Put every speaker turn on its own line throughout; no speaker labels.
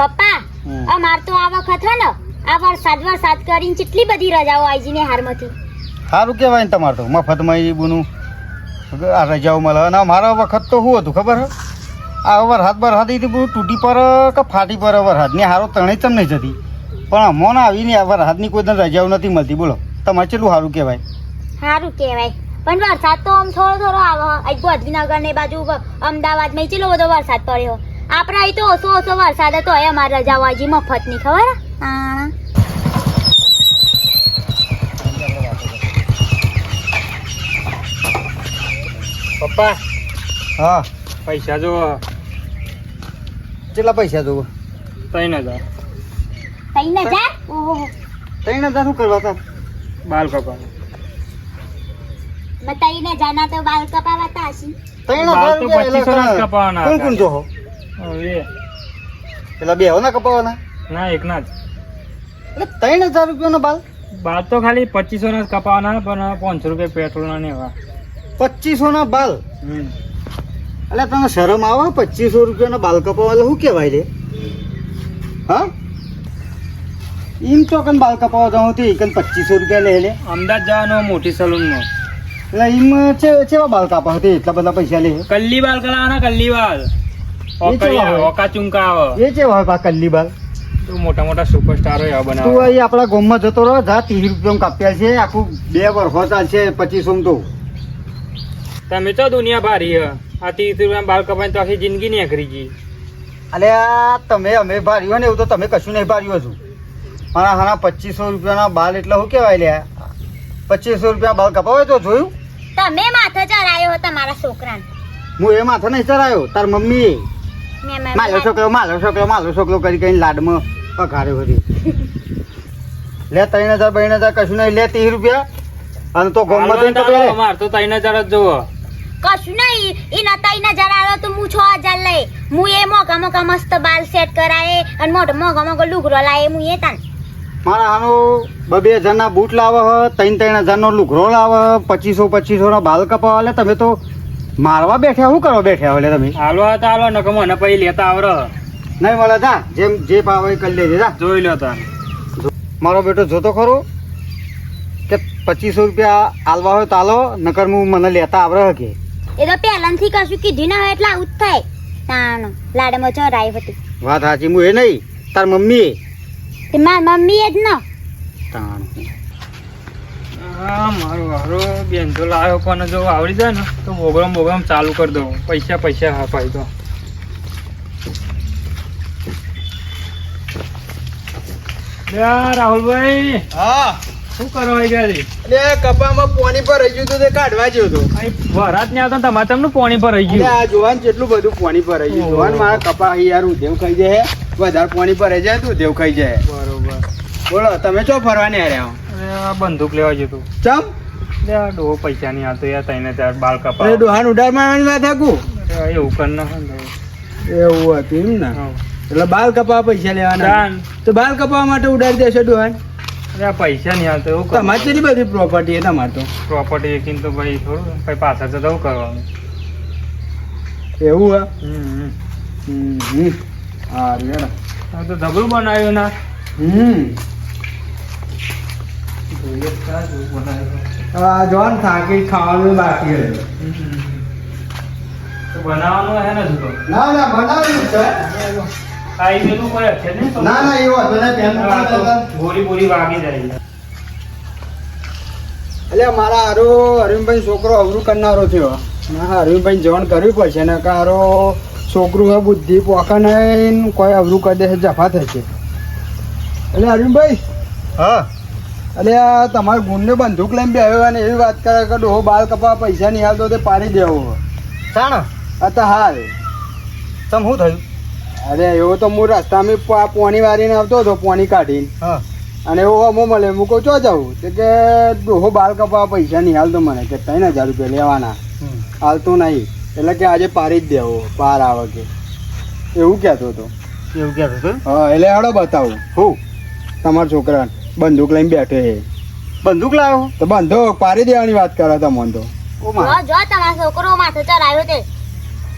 પપ્પા અમાર તો આ વખત હે ને આ વરસાદ કરીને કેટલી બધી રજાઓ આવી જઈને હારમાંથી.
સારું કહેવાય ને તમારે તો મફતમાં એ બુનું આ રજાઓ મળે. અને મારા વખત તો શું હતું ખબર હે, આ વરસાદ બધું તૂટી પર કે ફાટી પર વરસાદની હારો ત્રણેય ચમ નહીં જતી, પણ અમોને આવીને આ વરસાદની કોઈ રજાઓ નથી મળતી. બોલો તમારે કેટલું સારું કહેવાય.
સારું કહેવાય પણ વરસાદ તો આમ થોડો આવે. આજ ગોધવીનગર ને બાજુ અમદાવાદમાં કેટલો બધો વરસાદ પડ્યો. આપણે અહીં તો ઓછો વરસાદ હતો એ અમારે રજાઓ આવી મફત ની ખબર હે.
પપ્પા
હા
પૈસા જો
કેટલા પૈસા જોવો?
3000.
3000? ઓહો
3000 શું કરવા હતા?
બાલ કપા.
3000 ના તો બાલ કપાવાતા હશે.
3000
2500 ના જ કપાવાના
કોણ કોણ જોહો?
હવે
પેલા બે ના કપાવાના?
ના એક ના જ.
એટલે 3000 રૂપિયાના બાલ?
બાલ તો ખાલી 2500 ના જ કપાવાના, પણ 500 રૂપિયા પેટ્રોલ ના ને એવા.
2500 ના બાલ? એટલે તને શરમ આવે? 2500 રૂપિયાના બાલ કપાવા શું કહેવાય રે? હા એમ તો કન બાલ કપાવા જાઉં તો એકન 2500 રૂપિયા લે લે.
અમદાવાદ જવાનો મોટી સલૂનમાં.
એટલે એમ ચેવા બાલ કાપા હતી એટલા બધા પૈસા લે?
કલ્લી બાલ કરાવવાના, કલ્લી બાલ. ઓકા ચુંકા આવે
એ ચેવા હોય પા કલ્લી બાલ?
તો મોટા મોટા સુપરસ્ટારો એવા
તું
બનાવે.
અહીં આપણા ગામમાં જતો રહો જા, 30 રૂપિયા કાપ્યા છે આખું 2 વર્ષ ચાલશે 2500 તો.
તમે તો દુનિયા ભારી હ. આ 30 રૂપિયા બાલ કપાઈને તો આખી જિંદગી નીકળી ગઈ.
અલ્યા તમે અમે ભાર્યો ને એવું તો તમે કશું નહીં ભાર્યું છું. હાના 2500 રૂપિયાના બાલ એટલે શું કહેવાય લ્યા? 2500 રૂપિયા બાલ કપાવે તો જોયું?
તમે માથે ચડાયો તમારા છોકરાને.
હું એ માથે નહીં ચડાયો, તાર મમ્મી માલો છોકરો કરી કઈ લાડમાં પગાર્યો હતી. લે 3000 કશું નહીં લે 30 રૂપિયા. અને તો ગોમમાં
અમાર તો 3000 જ જોવો.
કશું નહીં એના 3000 આવે તો હું 6000 લઈ. હું એ મોગા મસ્ત બાલ સેટ કરાય અને મોગા લુગરો લાવે. હું એ તાન
મારા હાનો 2,000 ના બૂટ લાવે, 3,000 નો લુગરો લાવે, 2500 ના બાલ કપાવા. લે તમે તો મારવા બેઠા, શું કરવા બેઠા એટલે તમે?
હાલવા તો હાલો નકમ મને પછી લેતા આવડે
નહીં મળે જા, જેમ જે પાવે એ કરી લેજે જા.
જોઈ લો તા.
મારો બેટો જોતો ખરો કે 2500 રૂપિયા આલવા હોય તો આલો, નકર હું મને લેતા આવડે કે?
એ તો પહેલાથી કશું કીધું ના હોય એટલે આવું જ થાય. તાણ લાડમાં ચરાય હતી.
વાત સાચી. હું એ નહીં, તાર મમ્મી
તે મારી મમ્મી જ ન
તાણ.
હા મારું હારો બેન તો લાવ્યો, પણ જો આવડી જાય ને તો બોગરામ ચાલુ કરી દઉં. પૈસા હા પાઈ તો. રાહુલભાઈ
હા
શું કરો ગયા?
એટલે કપામાં પાણી પર રહી ગયું હતું તે કાઢવા ગયો હતો.
વરાત ને આવતા તમારે તમને પાણી પર રહી
એટલે
ગયું.
આ જોવાન કેટલું બધું પાણી પર રહી ગયું. જોવાન મારા કપા યાર ઉધેવ ખાઈ જાય, વધારે પાણી પર રહી જાય તો ઉધેવ ખાઈ જાય.
બરોબર.
બોલો તમે ચો ફરવા ને આવ્યા?
અરે આ બંદૂક લેવા જતું.
ચમ
ડોહો પૈસા નહીં આવતો યાર. 3000 બાલ
અરે
કપા.
ડોહાન ઉડાડમાં આવવાની વાત હાકું
એવું કર ના
એવું હતું એમ ને? એટલે બાલ કપાવા પૈસા લેવાના તો બાલ કપાવા માટે ઉડાડી દેશો ડોહાન?
અરે પૈસા નહીં આવતો એવું કર.
તમારે કેટલી બધી પ્રોપર્ટી છે તમારે તો?
પ્રોપર્ટી એકીને તો ભાઈ થોડું પછી પાછા જતા શું કરવાનું?
એવું
હમ
સારું યાર.
આ તો ઢબલું બનાવ્યું ના.
આ જોવાન થાકી ખાવાનું બાકી હતું.
તો બનાવવાનું હે ને જુદો.
ના બનાવ્યું છે.
આ એ પેલું કોઈ છે ને તો
ના એવું હતું ને
આ તો બોરી વાગી જાય.
એટલે મારા હારો અરવિંદભાઈ છોકરો અવરું કરનારો થયો. હા અરવિંદભાઈ જોન કરવી પડશે ને કે હારો છોકરું હે બુદ્ધિ પોકા નહીં કોઈ અવરું કરી દેશે જફા થશે. એટલે અરવિંદભાઈ
હા
એટલે આ તમારા ગુણને બંદૂક લઈને બેહ્યો ને એવી વાત કરે કે ડોહો બાલ કપા પૈસા નહીં હાલતો તે પાડી દેવો.
તાણ
આ તો હાલ
તમ શું થયું?
અરે એવો તો હું રસ્તામાં પોણી વારીને આવતો હતો, પોણી કાઢીને.
હા
અને એવો હમો મળે. હું કહું ચો જાઉં તે કે ડોહો બાલ કપા પૈસા નહીં હાલતો મને કે 3000 રૂપિયા લેવાના હાલતો નહીં. એટલે કે આજે પાડી જ દેવો પાર આવે કે એવું કહેતો હતો.
એવું કહેતો હતો?
હા એટલે હાડો બતાવું હું તમારા છોકરાને બંદૂક લઈને બેઠો છે.
બંદૂક લાવ્યો
તો બંધો પાડી દેવાની વાત કરે તમને તો.
ઓ માં
જો તમારો છોકરો માથે ચડાયો તે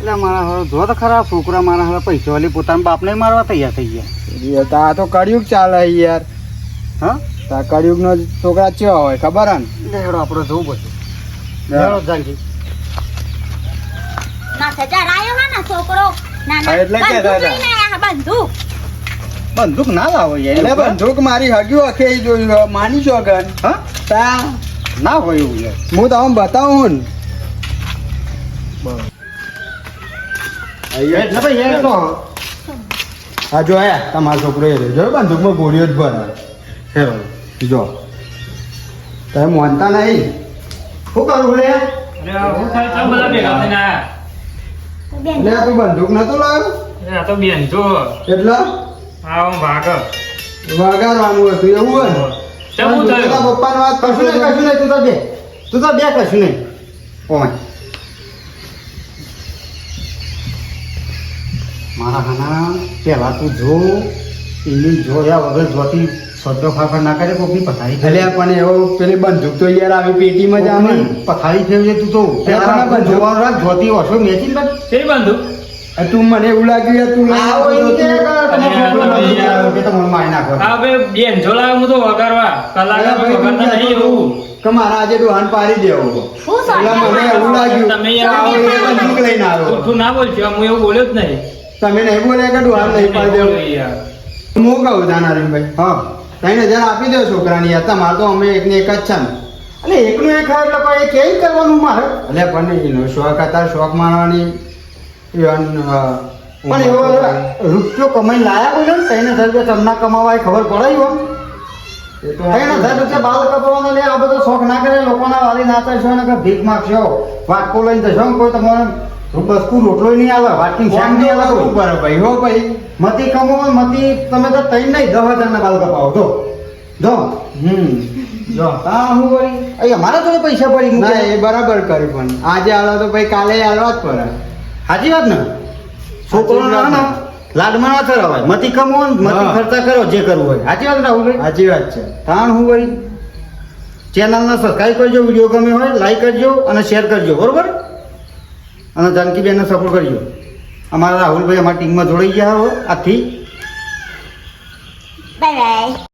એટલે મારા હવે જો તો ખરા છોકરા મારા હવે પૈસા વાલી પોતાના બાપને મારવા તૈયાર થઈ ગયા.
એ તો આ તો કળિયુગ ચાલે યાર.
હા
તા કળિયુગનો છોકરા કેવા હોય ખબર હે ને?
એટલે હેડો આપણે જોવું પછી. હેડો જાનકી.
ના સજા રાયો હા ના છોકરો ના
હા, એટલે કે દાદા.
બંદૂક
બંદૂક ના લાવો યાર.
એટલે બંદૂક મારી હગ્યું અખે જોયું માની છો ગન.
હા
તા
ના હોય એવું યાર.
હું તમને બતાવું ને.
એટલે ભાઈ યાર તો
હા જો આયા તમારો છોકરો એ રહ્યો. જો બંદૂકમાં ગોળીઓ જ ભરે.
હેડો.
જો તમે માનતા નહીં.
શું કરું લે?
અરે આ હું થાય ચા બધા ભેગા થઈને આયા.
બેન
એટલે તું બંદૂક નતો લાવ્યો?
અરે આ તો બેન જો
એટલે
આ હું ભાગ
વગાડવાનું હતું એવું હોય ને?
ચમ હું થયું?
તારા પપ્પાની વાત
કશું નહીં તું તો બે. તું તો બે કશું નહીં. ઓય મારા હાના પેલા તું જો એની જોયા વગર જોતી સદ્દો ફાફા ના કરે કોકની પથારી
એટલે પણ એવો પેલી બંદૂક તો યાર આવી પેટીમાં જ આવે ને.
પથારી ફેરવે તું તો
પેલા પણ
જોવાનું રાખ જોતી ઓછો મેચી ને
શેરી બાંધું?
આ તું મને એવું લાગ્યું યાર તું લઈને
આવો
આવતો
એમ કે
હતો.
તમારો છોકરો નથી આવ્યો કે તમને મારી નાખો.
હા બે બેન જો લાવ્યો હું તો વગાડવા કલાક
ભાઈ, તું
વગાડતા નહીં
કહેતો
એવું
હતો કે મારા આજે ડોહાન પાડી દેવો.
હું
એટલે મને એવું લાગ્યું
તમે
કે
યાર
આવો એ બંદૂક લઈને આવ્યો.
તું ના બોલજો હું એવું બોલ્યો જ નહીં.
તમે નહીં બોલ્યા કે ડોહાન નહીં પાડી દેવો.
યાર
હું કહું દાનારીભાઈ,
હા
3000 આપી દો છોકરાની યાર. તમારે તો અમે એકને એક જ છે ને.
એટલે એકનું એક હોય એટલે કોઈ એ કેમ કરવાનું મારે
એટલે પણ એનો શોખ હતા, શોખ મારવાની
પણ એવો રૂપિયો કમાઈ લાયા બોલે ને 3000 રૂપિયા તમને કમાવા એ ખબર પડે એવો
એ તો
3000 રૂપિયા બાલ કપાવાનો લે આ બધો શોખ ના કરે લોકોના વાલી નાતા છો ને કે ભીખ માગશો વાટકો લઈને જશો ને કોઈ તમારે બસકું રોટલો નહીં આવે વાટકી શાક નહીં આવે કોઈ.
બરાબર ભાઈ હો ભાઈ.
મતી કમાવો મતી તમે તો તઈ નહીં 10,000 ના બાલ કપાવો જો જો હા હું વળી અહીંયા મારા જોડે પૈસા પડી
ના
મૂકે
એ બરાબર કર્યું પણ આજે આલો તો ભાઈ કાલે આલવા જ પડે.
સાચી વાત ને છોકરો ના ને લાડમાં ના થરાવાય મતી કમાવો ને મતી
હા.
ખર્ચા કરો જે કરવું હોય સાચી વાત રાહુલભાઈ
સાચી વાત છે.
તાણ હું વળી ચેનલને સબસ્ક્રાઈબ કરજો વિડીયો ગમે હોય લાઈક કરજો અને શેર કરજો બરોબર અને જાનકીબેનને સપોર્ટ કરજો. અમારા રાહુલભાઈ અમારી ટીમમાં જોડાઈ ગયા હવે આજથી
બાય બાય